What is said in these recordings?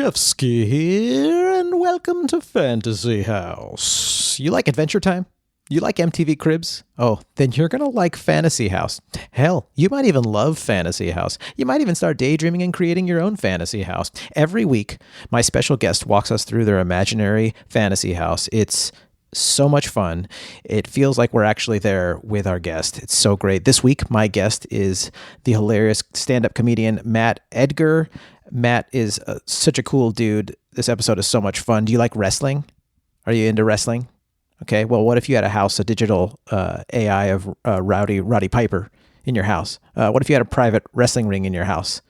Shefsky here, and welcome to Fantasy House. You like Adventure Time? You like MTV Cribs? Oh, then you're going to like Fantasy House. Hell, you might even love Fantasy House. You might even start daydreaming and creating your own fantasy house. Every week, my special guest walks us through their imaginary fantasy house. It's so much fun. It feels like we're actually there with our guest. It's so great. This week, my guest is the hilarious stand-up comedian Mat Edgar. Matt is such a cool dude. This episode is so much fun. Do you like wrestling? Are you into wrestling? Okay, well, what if you had a house, a digital AI of Roddy Piper in your house? What if you had a private wrestling ring in your house?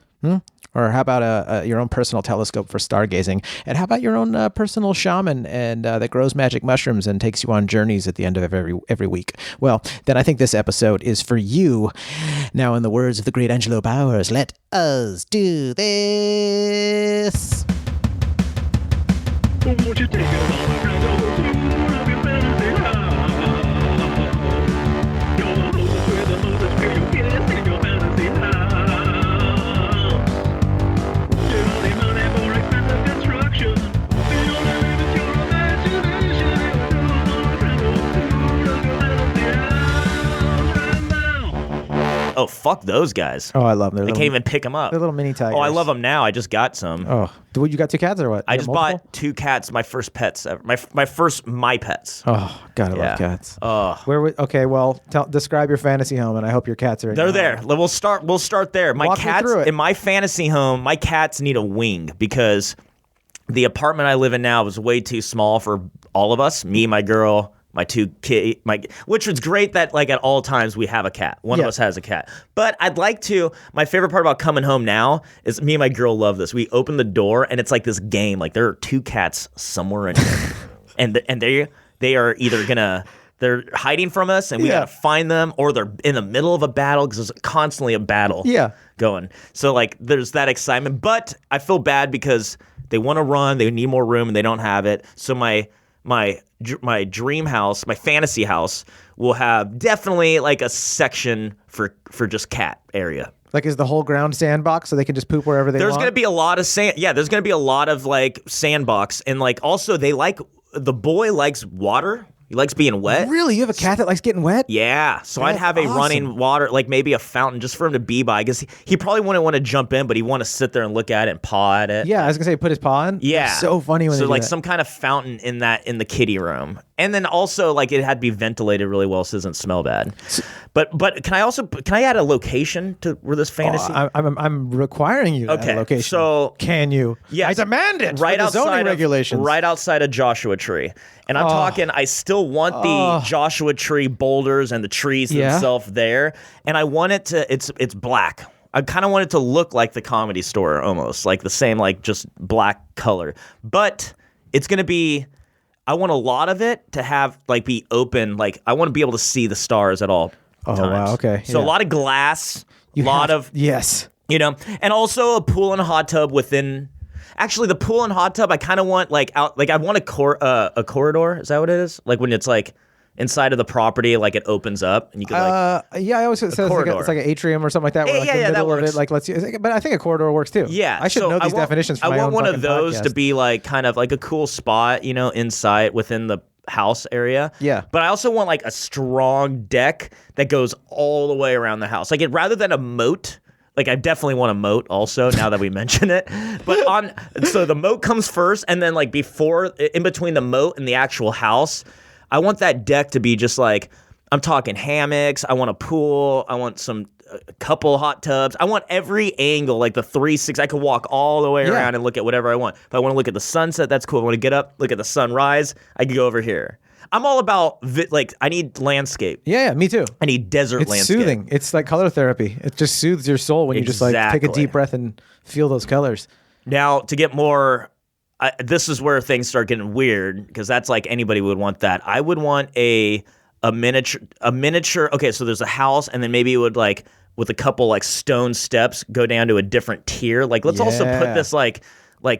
Or how about your own personal telescope for stargazing? And how about your own personal shaman and that grows magic mushrooms and takes you on journeys at the end of every week? Well, then I think this episode is for you. Now, in the words of the great Angelo Bowers, let us do this. Won't you take it all around the tour of your fantasy house? You're the hostess with the mostest fear you'll get in your fantasy house. You don't need money for expensive construction. The only limit your imagination. You're on a grand old tour of your fantasy house right now. Oh, fuck those guys. Oh, I love them. I can't even pick them up. They're little mini tigers. Oh, I love them now. I just got some. Oh, you got two cats or what? I You just got multiple? bought two cats, my first pets ever. My first pets. Oh, God, I Yeah. love cats. Oh. Okay, well, describe your fantasy home, and I hope your cats are in They're your there. home. We'll start there. My Walk me cats through it. in my fantasy home, my cats need a wing because the apartment I live in now is way too small for all of us. Me, my girl, my two kids, which was great that like at all times we have a cat. One of us has a cat. But I'd like to, my favorite part about coming home now is me and my girl love this. We open the door and it's like this game. Like there are two cats somewhere in here. and they are either they're hiding from us and we gotta find them, or they're in the middle of a battle because there's constantly a battle going. So like there's that excitement, but I feel bad because they want to run, they need more room and they don't have it. So my dream house, my fantasy house, will have definitely like a section for just cat area. Like, is the whole ground sandbox so they can just poop wherever they want? There's going to be a lot of sand. Yeah, there's going to be a lot of like sandbox. And like also the boy likes water. He likes being wet. Really? You have a cat that likes getting wet? Yeah. So I'd That's have a awesome. running water, like maybe a fountain just for him to be by. Because he probably wouldn't want to jump in, but he'd want to sit there and look at it and paw at it. Yeah, I was going to say put his paw in. Yeah. It's so funny when they So do like that. some kind of fountain in the kitty room. And then also like it had to be ventilated really well so it doesn't smell bad. But can I add a location to where this fantasy? I'm requiring you to add a location. So can you? Yes. I demand it. Right for the outside zoning of, regulations. Right outside of Joshua Tree. And I'm talking, I still want the Joshua Tree boulders and the trees themselves there. And I want it to, it's black. I kind of want it to look like the Comedy Store almost, like the same, like just black color. But it's going to be, I want a lot of it to have, like, be open. Like, I want to be able to see the stars at all times. Wow, okay. So a lot of glass, Yes. you know, and also a pool and a hot tub within. Actually, the pool and hot tub, I kind of want like out. Like I want a corridor. Is that what it is? Like when it's like inside of the property, like it opens up and you can like. I always say it's like an atrium or something like that. Where, like, the middle that of works. it, like but I think a corridor works too. Yeah, I should so know these want, definitions. For I my want own one of fucking those podcast. to be like kind of like a cool spot, you know, inside within the house area. Yeah. But I also want like a strong deck that goes all the way around the house. Like rather than a moat. Like I definitely want a moat also now that we mention it. But so the moat comes first, and then like in between the moat and the actual house, I want that deck to be just like, I'm talking hammocks, I want a pool, I want a couple hot tubs. I want every angle, like the 360. I could walk all the way around and look at whatever I want. If I want to look at the sunset, that's cool. If I want to get up, look at the sunrise, I can go over here. I'm all about I need landscape. Yeah, me too. I need desert It's landscape. soothing. It's like color therapy. It just soothes your soul when you just like take a Exactly. deep breath and feel those colors. Now, to get more, this is where things start getting weird because that's like anybody would want that. I would want a miniature. Okay, so there's a house, and then maybe it would like with a couple like stone steps go down to a different tier. Like let's also put this like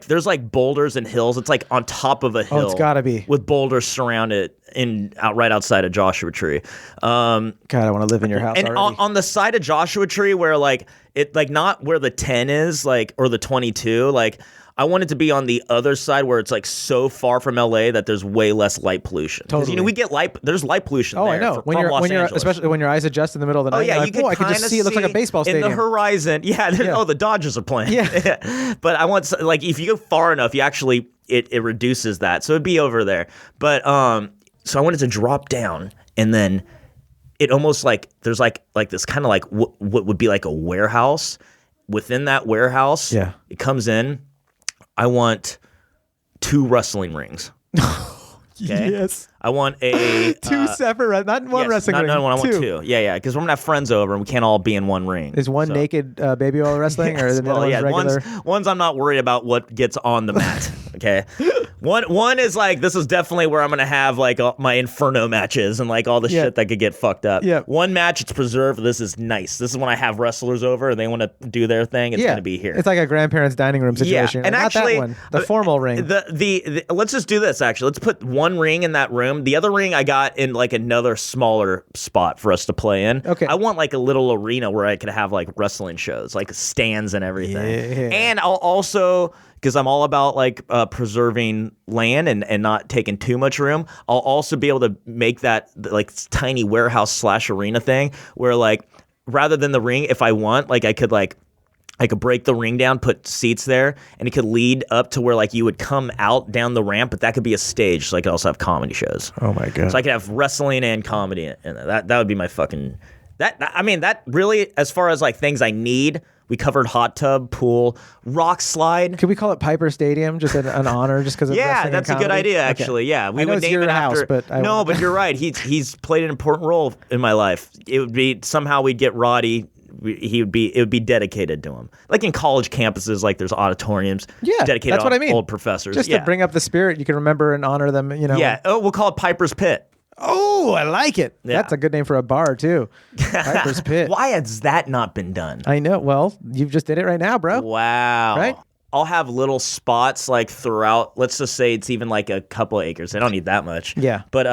there's like boulders and hills. It's like on top of a hill. Oh, it's gotta be with boulders surrounded right outside of Joshua Tree. God, I want to live in your house And already. on the side of Joshua Tree where like it like not where the 10 is like or the 22 like. I want it to be on the other side where it's like so far from LA that there's way less light pollution. 'Cause, Totally. we get there's light pollution there. I know. From Los Angeles. Especially when your eyes adjust in the middle of the night. Oh, yeah, you're you like, can I can just see it looks like a baseball stadium. in the horizon. Yeah, oh, the Dodgers are playing. Yeah. But I want, like, if you go far enough, you actually, it reduces that. So it'd be over there. But, so I wanted to drop down, and then it almost like, there's like this kind of like what would be like a warehouse. Within that warehouse, it comes in, I want 2 wrestling rings. Okay? Yes. I want a 2 separate, not one wrestling ring. No, I want 2. Yeah, because we're gonna have friends over and we can't all be in one ring. Is one naked baby oil wrestling, or the other one's regular? One's I'm not worried about what gets on the mat. Okay, one is like, this is definitely where I'm gonna have like my Inferno matches and like all the shit that could get fucked up. Yeah. One match, it's preserved. This is nice. This is when I have wrestlers over and they want to do their thing. It's gonna be here. It's like a grandparents' dining room situation. Yeah, and not actually, that one. The formal ring. The let's just do this. Actually, let's put one ring in that room. The other ring I got in like another smaller spot for us to play in. Okay. I want like a little arena where I could have like wrestling shows, like stands and everything. Yeah. And I'll also, because I'm all about like preserving land and not taking too much room, I'll also be able to make that like tiny warehouse / arena thing where like rather than the ring, if I want, like I could break the ring down, put seats there, and it could lead up to where like you would come out down the ramp, but that could be a stage, so I could also have comedy shows. Oh my god! So I could have wrestling and comedy, and that would be my fucking that really, as far as like things I need. We covered hot tub, pool, rock slide. Could we call it Piper Stadium, just an honor, just because of wrestling and that's a good comedy? idea, actually. Okay. Yeah, we would name your it house, after. But no, but you're right. He's played an important role in my life. It would be somehow we'd get Roddy. It would be dedicated to him, like in college campuses, like there's auditoriums. Yeah, dedicated that's what I mean. Old professors, just to bring up the spirit. You can remember and honor them. Yeah. Oh, we'll call it Piper's Pit. Oh, I like it. Yeah. That's a good name for a bar too. Piper's Pit. Why has that not been done? I know. Well, you just did it right now, bro. Wow. Right? I'll have little spots like throughout. Let's just say it's even like a couple of acres. I don't need that much. Yeah. But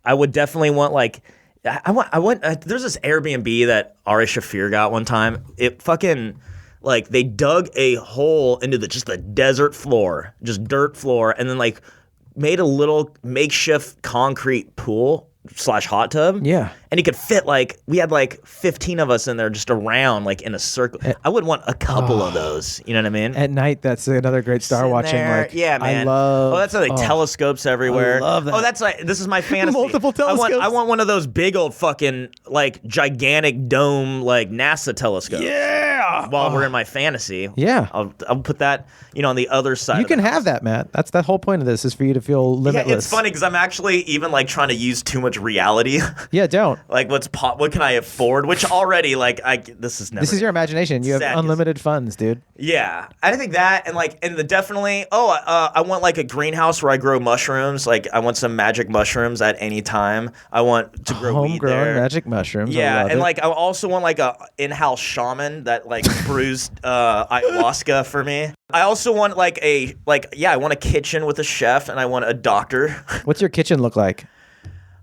I would definitely want like. I want. There's this Airbnb that Ari Shafir got one time. It fucking like they dug a hole into just the desert floor, just dirt floor, and then like made a little makeshift concrete pool / hot tub. Yeah. And he could fit like, we had like 15 of us in there just around like in a circle. I would want a couple of those. You know what I mean? At night, that's another great star Sitting watching. there. Like, Yeah, man. I love. Oh, that's like telescopes everywhere. I love that. Oh, that's like, this is my fantasy. Multiple telescopes. I want one of those big old fucking like gigantic dome like NASA telescopes. Yeah. While we're in my fantasy. Yeah. I'll put that, on the other side. You of the can house. have that, Matt. That's the whole point of this, is for you to feel limitless. Yeah, it's funny because I'm actually even like trying to use too much reality. Yeah, don't. Like what can I afford? Which already like this is never. This is your imagination. You have Sad. unlimited funds, dude. Yeah, I think that and the definitely. I want like a greenhouse where I grow mushrooms. Like I want some magic mushrooms at any time. I want to grow weed Homegrown there. magic mushrooms. Yeah, I love and it. like I also want like a in-house shaman that like brews ayahuasca for me. I also want I want a kitchen with a chef, and I want a doctor. What's your kitchen look like?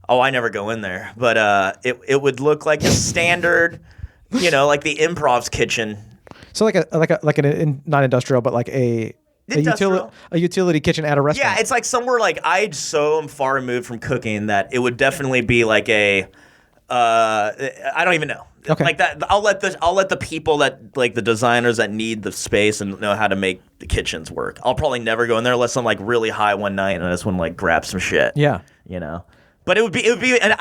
Oh, I never go in there, but it would look like a standard, like the Improv's kitchen. So like an not industrial, but like a utility kitchen at a restaurant. Yeah, it's like somewhere like I so am far removed from cooking that it would definitely be like a. I don't even know. Okay. Like that, I'll let the people that like the designers that need the space and know how to make the kitchens work. I'll probably never go in there unless I'm like really high one night and I just want to like grab some shit. Yeah. But it would be, and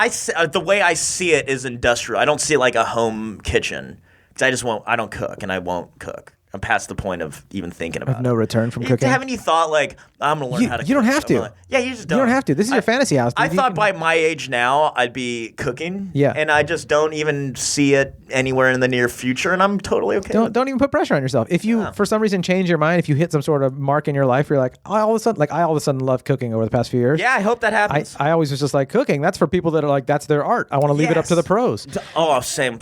the way I see it is industrial. I don't see like a home kitchen because I don't cook and I won't cook. I'm past the point of even thinking about it. No return from cooking. Haven't you thought like I'm gonna learn how to? You don't cook? have to. Yeah, you just don't. You don't have to. This is your fantasy house. Dude. I thought by my age now I'd be cooking. Yeah. And I just don't even see it anywhere in the near future, and I'm totally okay. Don't even put pressure on yourself. If you for some reason change your mind, if you hit some sort of mark in your life, you're like, I all of a sudden love cooking over the past few years. Yeah, I hope that happens. I always was just like, cooking, that's for people that are like, that's their art. I want to leave it up to the pros. Oh, same.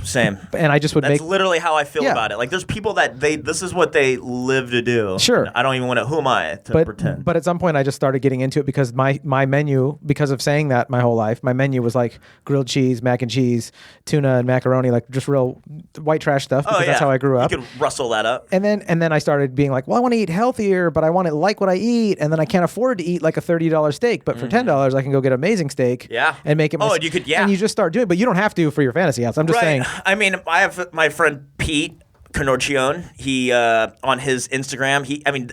And I just would That's make literally how I feel Yeah. about it. Like, there's people that this this is what they live to do. Sure. I don't even want to. Who am I to pretend? But at some point, I just started getting into it because my menu, because of saying that my whole life, my menu was like grilled cheese, mac and cheese, tuna and macaroni, like just real white trash stuff. Because that's how I grew up. You could rustle that up. And then I started being like, well, I want to eat healthier, but I want to like what I eat, and then I can't afford to eat like a $30 steak, but for $10 I can go get an amazing steak. Yeah. And make it. And you could. Yeah. And you just start doing it, but you don't have to for your fantasy house. I'm just saying. I mean, I have my friend Pete Canorcione. He on his Instagram,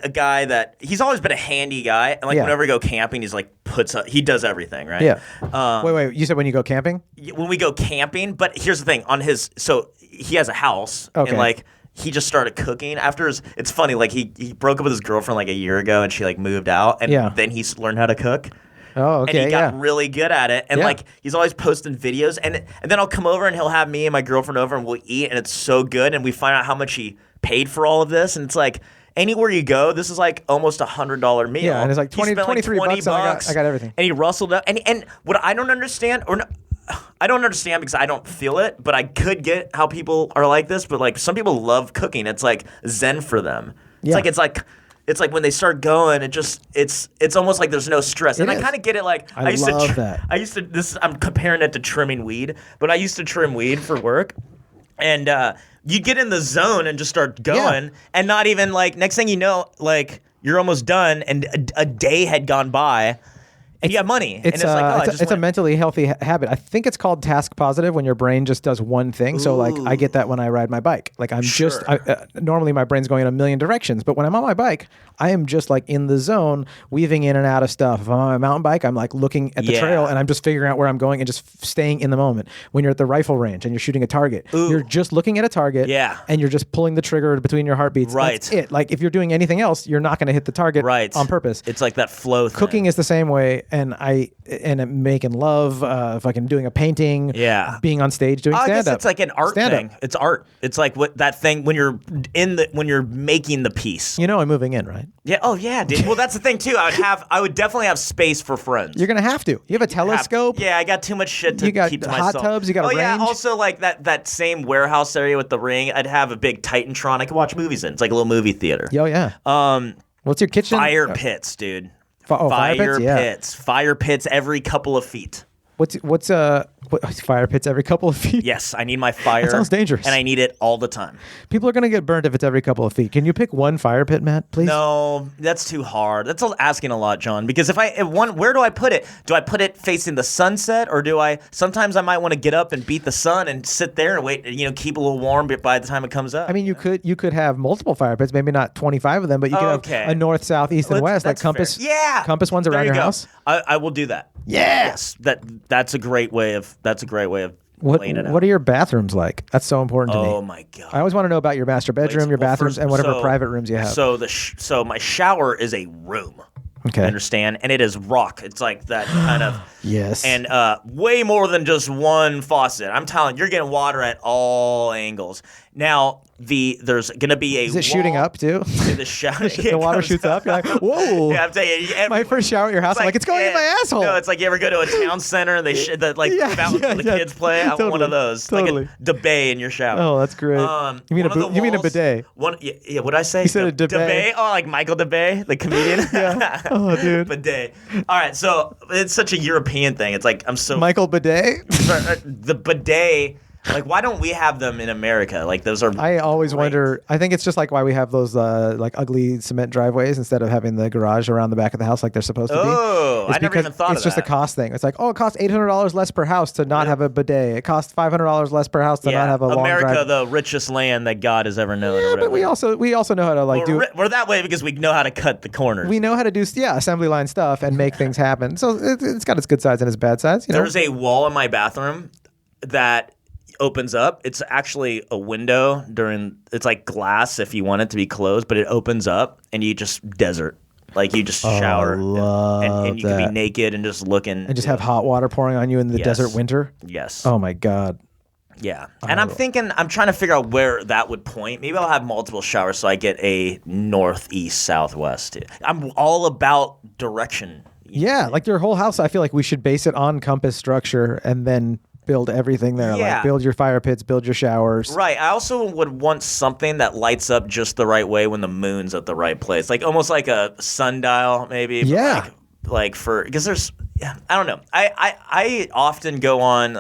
a guy that he's always been a handy guy, and like whenever we go camping, he's like he does everything, right? Yeah. Wait, you said when you go camping? When we go camping, but here's the thing: so he has a house, and like he just started cooking after it's funny, like he broke up with his girlfriend like a year ago, and she like moved out, and then he learned how to cook. Oh, okay. And he got really good at it. And like he's always posting videos. And then I'll come over and he'll have me and my girlfriend over and we'll eat. And it's so good. And we find out how much he paid for all of this. And it's like anywhere you go, this is like almost $100 meal. Yeah, and it's like 23 bucks. And I got everything. And he rustled up. And what I don't understand, I don't understand because I don't feel it, but I could get how people are like this. But like some people love cooking. It's like zen for them. It's like when they start going, it's almost like there's no stress. And I kind of get it. Like I used love that. I'm comparing it to trimming weed, but I used to trim weed for work. And you get in the zone and just start going, and not even like next thing you know, like you're almost done, and a day had gone by. And you have money. It's a mentally healthy habit. I think it's called task positive when your brain just does one thing. Ooh. So like I get that when I ride my bike. Like I'm normally my brain's going in a million directions, but when I'm on my bike, I am just like in the zone, weaving in and out of stuff. If I'm on my mountain bike, I'm like looking at the trail and I'm just figuring out where I'm going and just staying in the moment. When you're at the rifle range and you're shooting a target, you're just looking at a target and you're just pulling the trigger between your heartbeats. Right. That's it. Like if you're doing anything else, you're not going to hit the target on purpose. It's like that flow thing. Cooking is the same way. And making love, fucking doing a painting, being on stage doing stand-up. I guess it's like an art thing. It's art. It's like what that thing when you're making the piece. You know, I'm moving in, right? Yeah. Oh yeah, dude. Well, that's the thing too. I would definitely have space for friends. You're gonna have to. You have a telescope. Yeah, I got too much shit to keep to myself. You got hot tubs. You got a range. Yeah. Also, like that same warehouse area with the ring. I'd have a big Titantron I could watch movies in. It's like a little movie theater. Oh yeah. What's your kitchen? Fire pits, dude. Fire pits? Fire pits every couple of feet. What's fire pits every couple of feet? Yes, I need my fire. That sounds dangerous. And I need it all the time. People are going to get burnt if it's every couple of feet. Can you pick one fire pit, Matt, please? No, that's too hard. That's asking a lot, John. Because where do I put it? Do I put it facing the sunset, or sometimes I might want to get up and beat the sun and sit there and wait, keep a little warm by the time it comes up. I mean, you could have multiple fire pits, maybe not 25 of them, but you could have a north, south, east, and west, like compass. Fair. Yeah. Compass ones around your house. I will do that. Yeah. Yes. That's a great way of laying it out. What are your bathrooms like? That's so important to me. Oh my god! I always want to know about your master bedroom, your bathrooms, and whatever private rooms you have. So my shower is a room. Okay. You understand? And it is rock. It's like that kind of yes. And way more than just one faucet. I'm telling you, you're getting water at all angles. Now there's gonna be a. Is it shooting up too? The water shoots up. You're like, whoa! Yeah, I'm telling you. My first shower at your house, I'm like, it's going in my asshole. No, it's like you ever go to a town center and they fountain the kids play. I want one of those. Totally. Like a debate in your shower. Oh, that's great. You mean a bidet? Yeah, what'd I say? You said a debate. Oh, like Michael Debay, the comedian. Yeah. Oh, dude. Bidet. All right, so it's such a European thing. It's like I'm so Michael Bidet. The bidet. Like, why don't we have them in America? Like, those are. I always wonder. I think it's just like why we have those like ugly cement driveways instead of having the garage around the back of the house like they're supposed to be. Oh, I never even thought of that. It's just a cost thing. It's like, it costs $800 less per house to not have a bidet. It costs $500 less per house to not have a long drive. America, the richest land that God has ever known. Yeah, but we also know how to do. We're that way because we know how to cut the corners. We know how to do assembly line stuff and make things happen. So it's got its good sides and its bad sides. There's a wall in my bathroom that opens up. It's actually a window it's like glass if you want it to be closed, but it opens up and you just desert. Like you just shower and you can be naked and just looking. And just have hot water pouring on you in the desert winter? Yes. Oh my God. Yeah. And I'm trying to figure out where that would point. Maybe I'll have multiple showers so I get a northeast, southwest. I'm all about direction. Yeah, like your whole house, I feel like we should base it on compass structure and then build everything there. Yeah. Like build your fire pits, build your showers. Right. I also would want something that lights up just the right way when the moon's at the right place. Like almost like a sundial, maybe. but Yeah. Like for because there's I don't know. I often go on.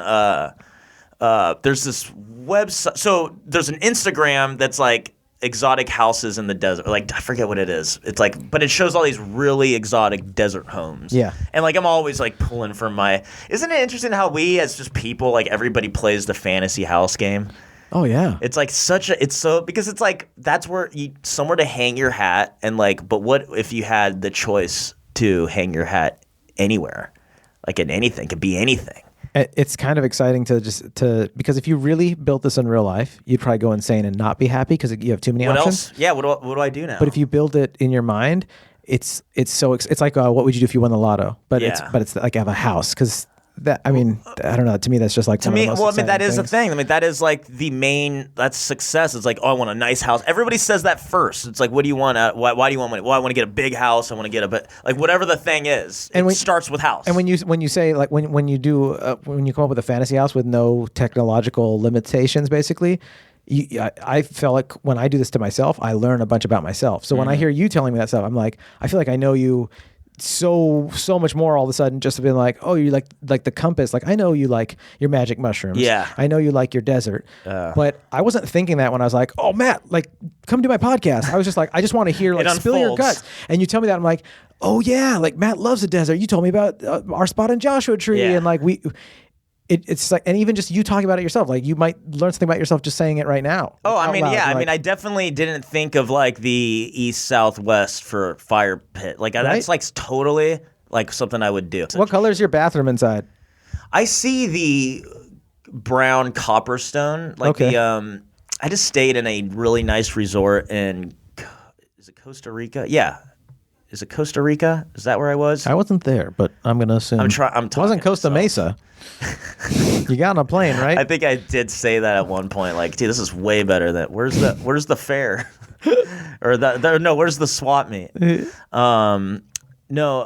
There's this website. So there's an Instagram that's like exotic houses in the desert. Like I forget what it is. It's like, but it shows all these really exotic desert homes. Yeah. And like I'm always like pulling from my. Isn't it interesting how we as just people like everybody plays the fantasy house game? Oh yeah. It's like because it's like that's where you somewhere to hang your hat and like. But what if you had the choice to hang your hat anywhere, like in anything? It could be anything. It's kind of exciting because if you really built this in real life, you'd probably go insane and not be happy because you have too many What options. else? Yeah. What do I do now? But if you build it in your mind, it's like what would you do if you won the lotto? But Yeah. it's like have a house because that I don't know. To me, that's just like To one of me, the most well, I mean, that exciting is the things. thing. I mean, that is like that's success. It's like, oh, I want a nice house. Everybody says that first. It's like, what do you want? Why do you want money? Well, I want to get a big house. I want to get but like whatever the thing is, it starts with house. And when you say like when you come up with a fantasy house with no technological limitations, basically. I feel like when I do this to myself, I learn a bunch about myself. So when I hear you telling me that stuff, I'm like, I feel like I know you so much more all of a sudden just being like, oh, you like the compass. Like I know you like your magic mushrooms. Yeah. I know you like your desert. But I wasn't thinking that when I was like, oh, Matt, like come do my podcast. I was just like, I just want to hear like spill your unfolds. guts. And you tell me that I'm like, oh yeah, like Matt loves the desert. You told me about our spot in Joshua Tree Yeah. and like it's like, and even just you talking about it yourself, like you might learn something about yourself just saying it right now. Oh, I out mean, loud. yeah. I Like, mean, I definitely didn't think of like the east, south, west for fire pit. Like that's like totally like something I would do. what color is your bathroom inside? I see the brown copper stone. Like Okay. I just stayed in a really nice resort in. Is it Costa Rica? Yeah. Is it Costa Rica? Is that where I was? I wasn't there, but I'm gonna assume. I'm It wasn't talking Costa to Mesa. You got on a plane, right? I think I did say that at one point. Like, dude, this is way better than where's the fair, or where's the swap meet? No,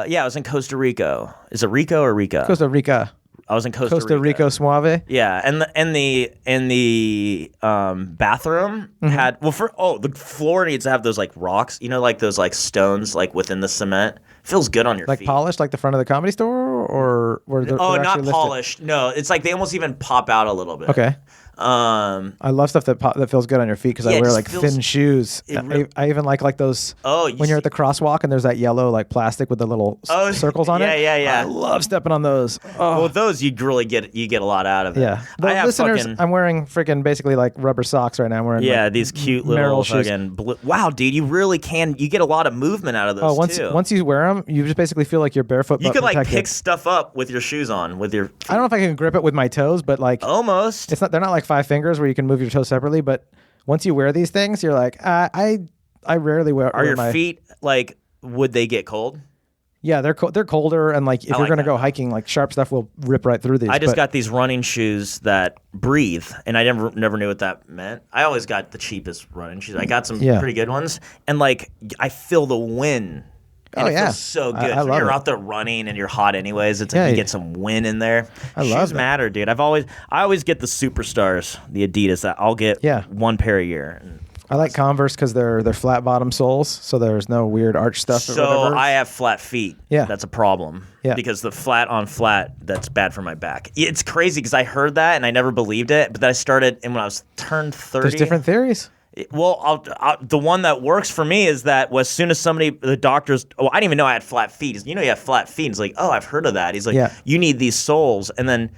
yeah, I was in Costa Rica. Is it Rico or Rica? Costa Rica. I was in Costa Costa Rica. Rico Suave. Yeah, and the bathroom had the floor needs to have those like rocks, you know, like those like stones like within the cement. Feels good on your Like feet. polished, like the front of the Comedy Store, or were they Oh, they're not actually lifted? polished. No, it's like they almost even pop out a little bit. Okay. I love stuff that feels good on your feet because Yeah, I it wear just like feels- thin shoes. I even like those. Oh, you when you're at see- the crosswalk and there's that yellow like plastic with the little circles on it. Yeah. I love stepping on those. Oh. Well, those you really get a lot out of it. Yeah. I have Listeners, fucking I'm wearing freaking basically like rubber socks right now. I'm wearing these cute little Merrill shoes. fucking blue. Wow, dude, you really can. You get a lot of movement out of those too. Once you wear them, you just basically feel like you're barefoot. you but could like protected. pick stuff up with your shoes on, with your. I don't know if I can grip it with my toes, but like Almost. it's not. They're not like 5 fingers where you can move your toes separately. But once you wear these things, you're like, I rarely wear. Are your my feet like? Would they get cold? Yeah, they're colder, and like if you're like gonna that. go hiking, like sharp stuff will rip right through these. I just but- got these running shoes that breathe, and I never knew what that meant. I always got the cheapest running shoes. I got some pretty good ones, and like I feel the wind. And Oh, it yeah. feels so good. I When love you're it. out there running and you're hot anyways. It's like Yeah, you yeah. get some wind in there. I Shoes love that. matter, dude. I always get the superstars, the Adidas. That I'll get one pair a year. And I like Converse because they're flat bottom soles, so there's no weird arch stuff. or so whatever. I have flat feet. Yeah. That's a problem. Yeah. Because the flat on flat, that's bad for my back. It's crazy because I heard that and I never believed it, but then I started, and when I was turned 30. There's different theories. Well, the one that works for me is that as soon as the doctors, I didn't even know I had flat feet. He's, you know, you have flat feet. He's like, oh, I've heard of that. He's like, Yeah. you need these soles. And then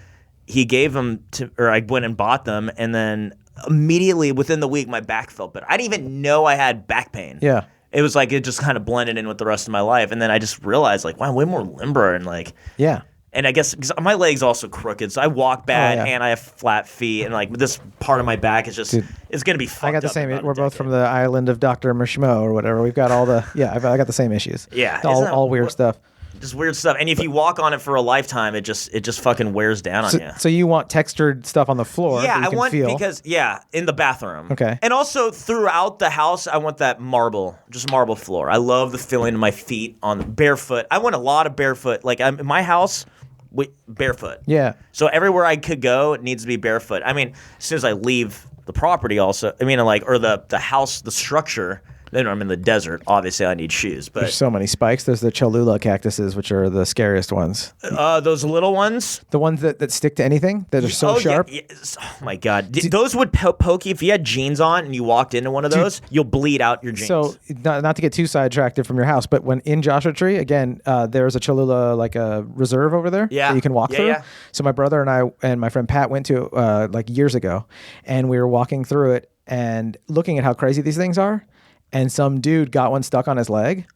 he gave them or I went and bought them. And then immediately within the week, my back felt better. I didn't even know I had back pain. Yeah. It was like, it just kind of blended in with the rest of my life. And then I just realized like, wow, I'm way more limber and like, Yeah. and I guess because my leg's also crooked, so I walk bad Oh, yeah. and I have flat feet, and like this part of my back is just it's gonna be fucked I got the up same. in about a We're both from decade. the island of Dr. Mishmo or whatever. We've got all the I got the same issues. Yeah, all, isn't that all weird stuff. Just weird stuff. And if you walk on it for a lifetime, it just fucking wears down on you. So you want textured stuff on the floor? Yeah, that you I can want feel. because in the bathroom. Okay. And also throughout the house, I want that marble floor. I love the feeling of my feet on barefoot. I want a lot of barefoot. Like in my house, barefoot. Yeah. So everywhere I could go, it needs to be barefoot. I mean, as soon as I leave the property, also, I mean, like, or the house, the structure. Then I'm in the desert. Obviously, I need shoes. But There's so many spikes. There's the Cholula cactuses, which are the scariest ones. those little ones. The ones that stick to anything, that are so sharp. Yeah. Oh my God, those would poke you if you had jeans on and you walked into one of those. You'll bleed out your jeans. So not to get too sidetracked from your house, but when in Joshua Tree, again, there's a Cholula, like a reserve over there that you can walk through. Yeah. So my brother and I and my friend Pat went to like years ago, and we were walking through it and looking at how crazy these things are. And some dude got one stuck on his leg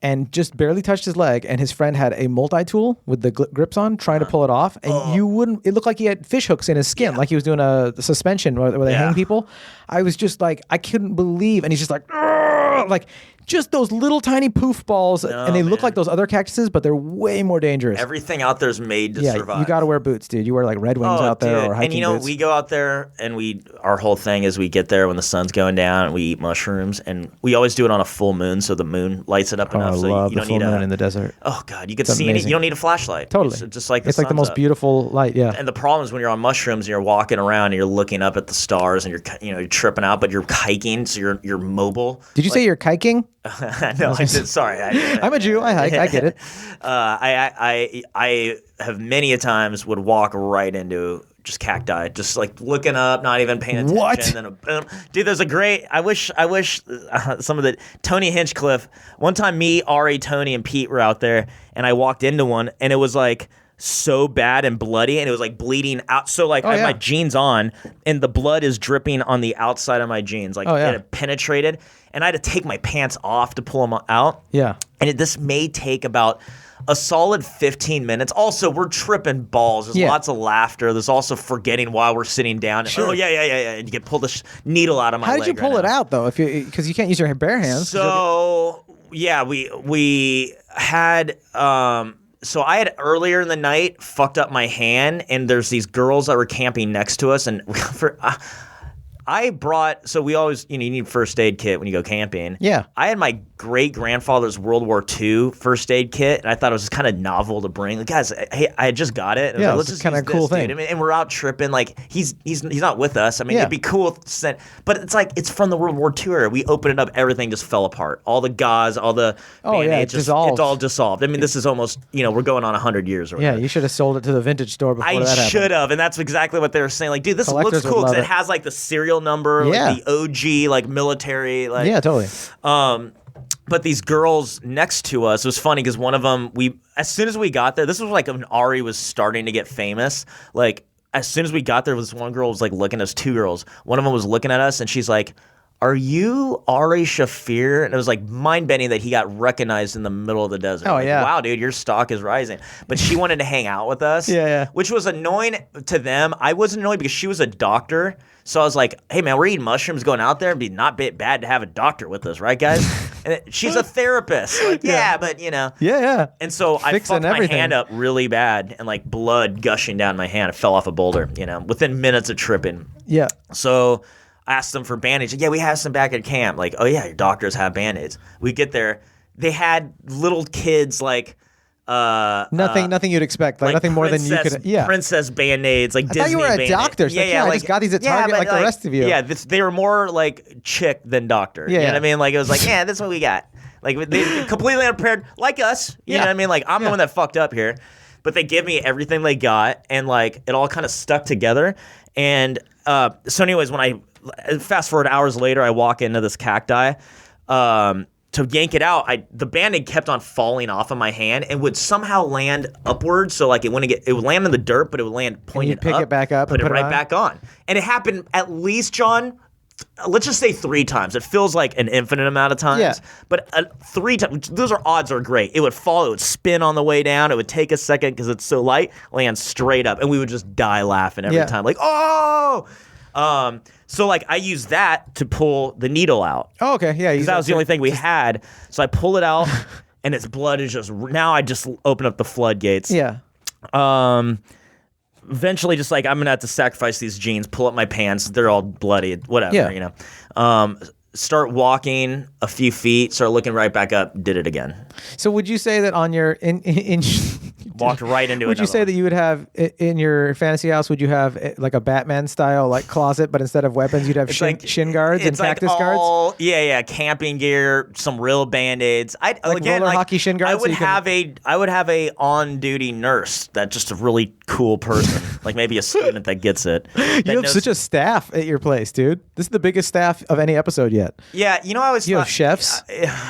and just barely touched his leg. And his friend had a multi-tool with the grips on, trying to pull it off. And it looked like he had fish hooks in his skin, like he was doing a suspension where they hang people. I was just like, I couldn't believe. And he's just like just those little tiny poof balls. And they look like those other cactuses, but they're way more dangerous. Everything out there is made to survive. You got to wear boots, dude. You wear like Red Wings out there or hiking boots. And we go out there and our whole thing is we get there when the sun's going down and we eat mushrooms, and we always do it on a full moon so the moon lights it up enough I so love you the don't full need moon in the desert. Oh God, you can see it. You don't need a flashlight. Totally. It's just like it's like the most beautiful light. Yeah. And the problem is when you're on mushrooms and you're walking around and you're looking up at the stars and you're tripping out, but you're hiking, so you're mobile. Did you say you're kiking? No, I did. Sorry, I'm a Jew. I hike. I get it. I have many a times would walk right into just cacti, just like looking up, not even paying attention. What? And then dude, there's a great. I wish some of the Tony Hinchcliffe. One time, me, Ari, Tony, and Pete were out there, and I walked into one, and it was like so bad and bloody, and it was like bleeding out. So like I have my jeans on, and the blood is dripping on the outside of my jeans, like it had penetrated, and I had to take my pants off to pull them out. Yeah, and this may take about a solid 15 minutes. Also, we're tripping balls. There's lots of laughter. There's also forgetting while we're sitting down. Sure. Oh, yeah. And you can pull the needle out of my leg. How did you pull it out, though? Because you can't use your bare hands. So, yeah, we had... So I had earlier in the night fucked up my hand, and there's these girls that were camping next to us, and I brought, so we always, you need a first aid kit when you go camping. Yeah. I had my great-grandfather's World War II first aid kit, and I thought it was kind of novel to bring. Like, guys, hey, I just got it. Yeah, like, let's just kind of cool thing. I mean, and we're out tripping. Like, he's not with us. I mean, it'd be cool. But it's like, it's from the World War II era. We opened it up, everything just fell apart. All the gauze, all the Band-Aids, it's all dissolved. I mean, this is almost, we're going on 100 years or whatever. Yeah, you should have sold it to the vintage store before that happened. I should have, and that's exactly what they were saying. Like, dude, this looks cool because it has like the serial number, like the OG, like military, like totally. But these girls next to us, it was funny because one of them, as soon as we got there, this was like when Ari was starting to get famous. Like, as soon as we got there, this one girl was like looking at us, two girls. One of them was looking at us, and she's like, "Are you Ari Shafir?" And it was like mind-bending that he got recognized in the middle of the desert. Oh, yeah. Wow, dude, your stock is rising. But she wanted to hang out with us. Yeah. Which was annoying to them. I wasn't annoyed because she was a doctor. So I was like, hey, man, we're eating mushrooms going out there. It'd be not bad to have a doctor with us, right, guys? And she's a therapist. Like, but, Yeah. And so I fucked my hand up really bad, and like blood gushing down my hand. I fell off a boulder, within minutes of tripping. Yeah. So I asked them for Band-Aids. Yeah, we have some back at camp. Like, oh, yeah, your doctors have Band-Aids. We get there. They had little kids like... nothing you'd expect. Like nothing more than you could. Yeah. Princess Band-Aids, like Disney. I thought you were a doctor. So I just got these at Target like the rest of you. Yeah, they were more like chick than doctor. Yeah. You know what I mean? Like it was like, this is what we got. Like they completely unprepared, like us. You know what I mean? Like I'm the one that fucked up here. But they give me everything they got, and like it all kind of stuck together. And so anyways, when I fast forward hours later, I walk into this cacti. To yank it out, the Band-Aid kept on falling off of my hand and would somehow land upwards. So like it would land in the dirt, but it would land pointed up. Pick it back up put and it right back on. And it happened at least, John, let's just say 3 times. It feels like an infinite amount of times. Yeah. But 3 times, those odds are great. It would fall, it would spin on the way down. It would take a second because it's so light, land straight up. And we would just die laughing every time. Like, oh! So like I used that to pull the needle out. Oh, okay, yeah. Because that was the only thing we had. So I pull it out, and its blood is just. Now I just open up the floodgates. Yeah. Eventually, just like I'm gonna have to sacrifice these jeans, pull up my pants. They're all bloody. Whatever. Start walking a few feet. Start looking right back up. Did it again. So would you say that on your in Walked right into it. Would you say that you would have in your fantasy house? Would you have like a Batman style like closet, but instead of weapons, you'd have shin guards and cactus guards? Yeah, camping gear, some real band-aids. Roller hockey shin guards. I would have a on-duty nurse that's just a really cool person, like maybe a student that gets it. You have such a staff at your place, dude. This is the biggest staff of any episode yet. Yeah, I always have chefs.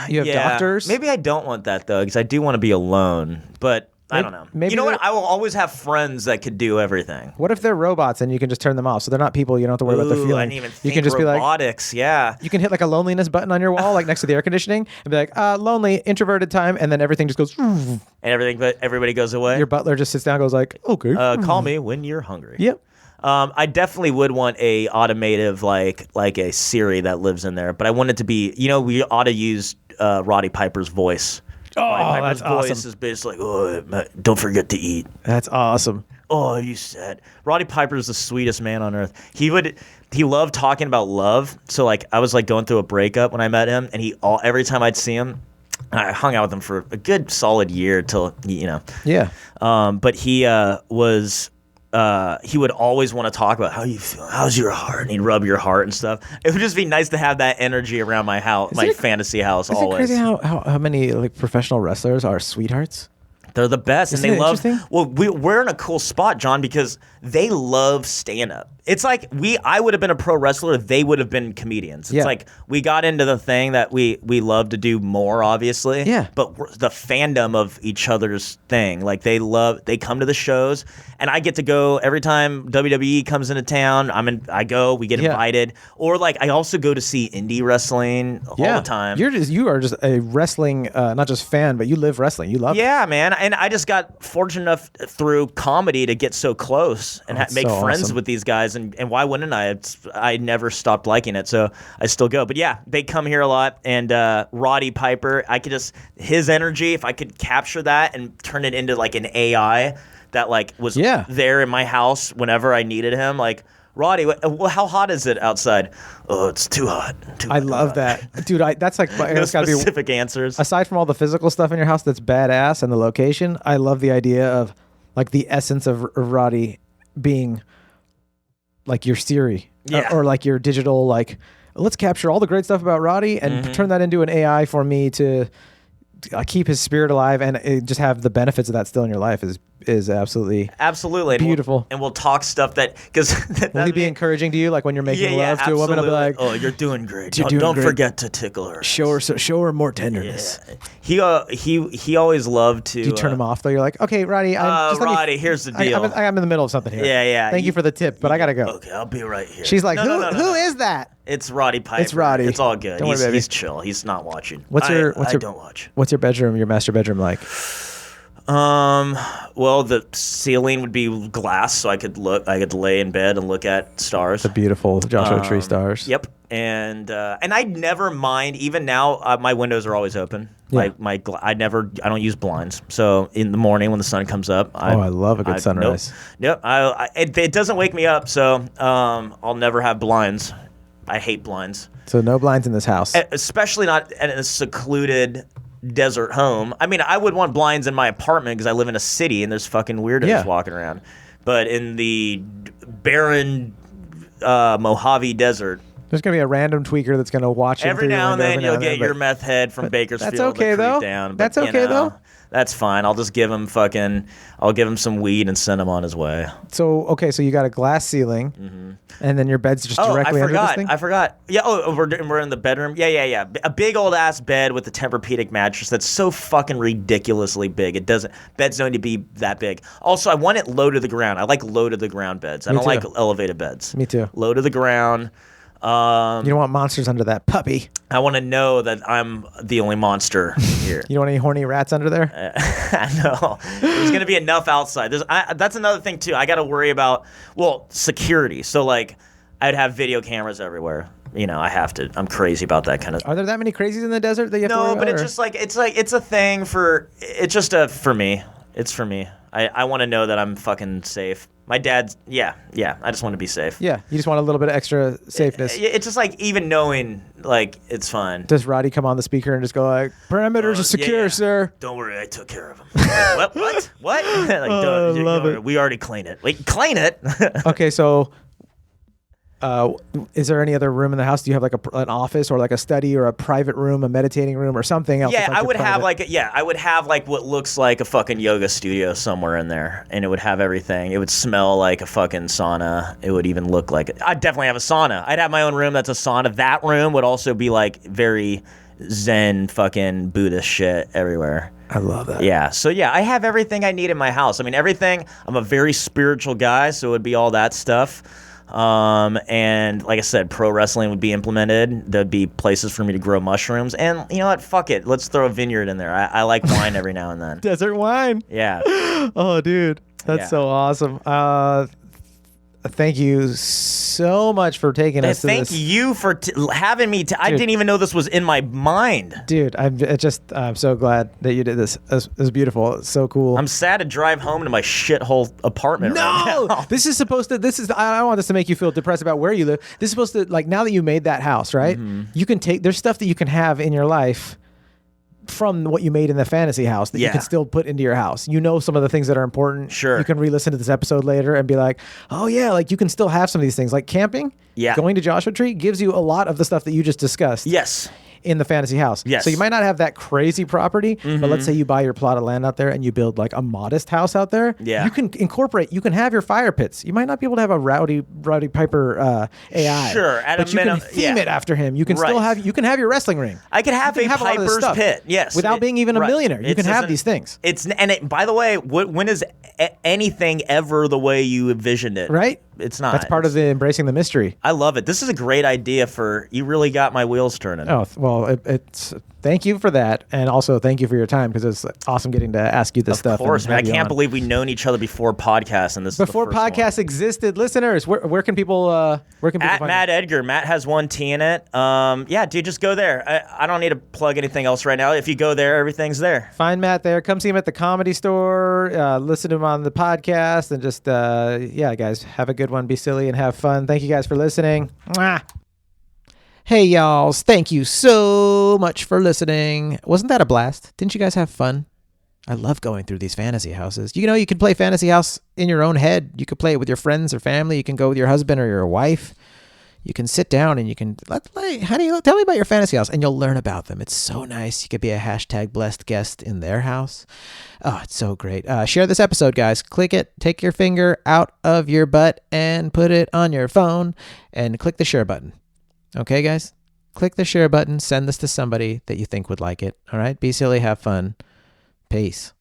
You have doctors. Maybe I don't want that though, because I do want to be alone, but. I don't know. Maybe you know what? I will always have friends that could do everything. What if they're robots and you can just turn them off? So they're not people. You don't have to worry about the feeling. I didn't even think you can just robotics. Yeah. You can hit like a loneliness button on your wall, like next to the air conditioning, and be like, lonely, introverted time, and then everything just goes. And everybody goes away. Your butler just sits down, and goes like, okay. Call me when you're hungry. Yep. I definitely would want a automative like a Siri that lives in there, but I want it to be. We ought to use Roddy Piper's voice. That's voice awesome. is basically like, oh, don't forget to eat. That's awesome. Oh, you said. Roddy Piper is the sweetest man on earth. He loved talking about love. So like I was like going through a breakup when I met him, and every time I'd see him, I hung out with him for a good solid year till. Yeah. But he he would always want to talk about how you feel, how's your heart, and he'd rub your heart and stuff. It would just be nice to have that energy around my house, fantasy house. Is always. It crazy how many like professional wrestlers are sweethearts? They're the best, Isn't and they it love. Well, we're in a cool spot, John, because they love stand-up. It's like I would have been a pro wrestler, they would have been comedians. It's like we got into the thing that we love to do more, obviously. Yeah. But the fandom of each other's thing, like they come to the shows, and I get to go every time WWE comes into town. I go, we get invited, or like I also go to see indie wrestling all the time. You are just a wrestling, not just fan, but you live wrestling. You love it. Yeah, man. And I just got fortunate enough through comedy to get so close and make friends with these guys. And why wouldn't I? I never stopped liking it, so I still go. But yeah, they come here a lot. And Roddy Piper, his energy, if I could capture that and turn it into like an AI that like was there in my house whenever I needed him, like, Roddy, how hot is it outside? Oh, it's too hot. I love that, dude. That's like specific answers. Aside from all the physical stuff in your house that's badass and the location, I love the idea of like the essence of Roddy being like your Siri, or like your digital. Like, let's capture all the great stuff about Roddy and turn that into an AI for me to keep his spirit alive and just have the benefits of that still in your life is absolutely beautiful. And we'll talk stuff because will he be encouraging to you, like when you're making love to a woman? I'll be like, oh, you're doing great. Don't forget to tickle her. Show her more tenderness. Yeah. He always loved to. Do you turn him off though? You're like, okay, Roddy. Roddy, here's the deal. I'm in the middle of something here. Yeah. Thank you for the tip, but I gotta go. Okay, I'll be right here. She's like, who is that? It's Roddy Piper. It's Roddy. It's all good. Don't worry, baby. He's chill. He's not watching. I don't watch. What's your bedroom? Your master bedroom like? Well, the ceiling would be glass, so I could lay in bed and look at stars. The beautiful Joshua Tree stars. Yep. And I never mind. Even now, my windows are always open. Yeah. I don't use blinds. So in the morning when the sun comes up, I love a good sunrise. Nope. It doesn't wake me up, so I'll never have blinds. I hate blinds. So no blinds in this house, especially not in a secluded desert home. I mean, I would want blinds in my apartment because I live in a city and there's fucking weirdos walking around. But in the barren Mojave Desert, there's gonna be a random tweaker that's gonna watch it every now and then. You'll get your meth head from Bakersfield. That's okay though. That's okay though. That's fine. I'll just give him I'll give him some weed and send him on his way. So you got a glass ceiling, and then your bed's just directly under this thing? I forgot. Yeah. Oh, we're in the bedroom. Yeah. A big old ass bed with a Tempur-Pedic mattress that's so fucking ridiculously big. Beds don't need to be that big. Also, I want it low to the ground. I like low to the ground beds. I don't like elevated beds. Me too. Low to the ground. You don't want monsters under that puppy. I want to know that I'm the only monster here. You don't want any horny rats under there? No. There's going to be enough outside. That's another thing, too. I got to worry about, security. So, like, I'd have video cameras everywhere. I have to. I'm crazy about that kind of. Are there that many crazies in the desert that you have to worry about? No, but it's just it's a thing for. It's just for me. It's for me. I want to know that I'm fucking safe. My dad's, yeah. I just want to be safe. Yeah, you just want a little bit of extra safeness. It's just like even knowing, like, it's fun. Does Roddy come on the speaker and just go like, perimeters are secure, yeah. sir? Don't worry, I took care of him. Like, what? Like, I love it. We already cleaned it. Wait, clean it? Okay, so is there any other room in the house? Do you have like an office or like a study or a private room, a meditating room or something else? Yeah, that's, like, I would have private? I would have like what looks like a fucking yoga studio somewhere in there, and it would have everything. It would smell like a fucking sauna. It would even look like I'd definitely have a sauna. I'd have my own room that's a sauna. That room would also be like very Zen fucking Buddhist shit everywhere. I love that. Yeah. So yeah, I have everything I need in my house. I mean, everything. I'm a very spiritual guy, so it would be all that stuff. And like I said, pro wrestling would be implemented. There'd be places for me to grow mushrooms. And you know what? Fuck it. Let's throw a vineyard in there. I like wine every now and then. Desert wine. Yeah. Oh, dude. That's so awesome. Thank you so much for taking us to this. Thank you for having me. I didn't even know this was in my mind. Dude, I'm so glad that you did this. It was beautiful. It's so cool. I'm sad to drive home to my shithole apartment right now. This is supposed to, I don't want this to make you feel depressed about where you live. This is supposed to, like, now that you made that house, right? You can there's stuff that you can have in your life from what you made in the fantasy house that you can still put into your house. You know some of the things that are important. Sure. You can re-listen to this episode later and be like, oh yeah, like you can still have some of these things. Like camping, going to Joshua Tree gives you a lot of the stuff that you just discussed. Yes. In the fantasy house. Yes. So you might not have that crazy property, but let's say you buy your plot of land out there and you build like a modest house out there. Yeah. You can you can have your fire pits. You might not be able to have a Rowdy Piper AI. Sure. But you can theme it after him. You can still have your wrestling ring. I could have a Piper's pit. Yes. Without being even a millionaire. You can have these things. By the way, when is anything ever the way you envisioned it? Right? It's not. That's part of the embracing the mystery. I love it. This is a great idea you really got my wheels turning. Oh, well, it's thank you for that. And also thank you for your time because it's awesome getting to ask you this stuff. Of course, man. I can't believe we've known each other before podcasts. And this before is the first podcasts existed. Listeners, where can people at find Mat Edgar. Matt has one T in it. Yeah, dude, just go there. I don't need to plug anything else right now. If you go there, everything's there. Find Matt there. Come see him at the Comedy Store. Listen to him on the podcast. And just, guys, have a good one. Be silly and have fun. Thank you guys for listening. Mwah. Hey, y'all. Thank you so much for listening. Wasn't that a blast? Didn't you guys have fun? I love going through these fantasy houses. You know, you can play fantasy house in your own head. You could play it with your friends or family. You can go with your husband or your wife. You can sit down and you can, let's play. Tell me about your fantasy house, and you'll learn about them. It's so nice. You could be a #blessed guest in their house. Oh, it's so great. Share this episode, guys. Click it. Take your finger out of your butt and put it on your phone and click the share button. Okay, guys? Click the share button. Send this to somebody that you think would like it. All right? Be silly. Have fun. Peace.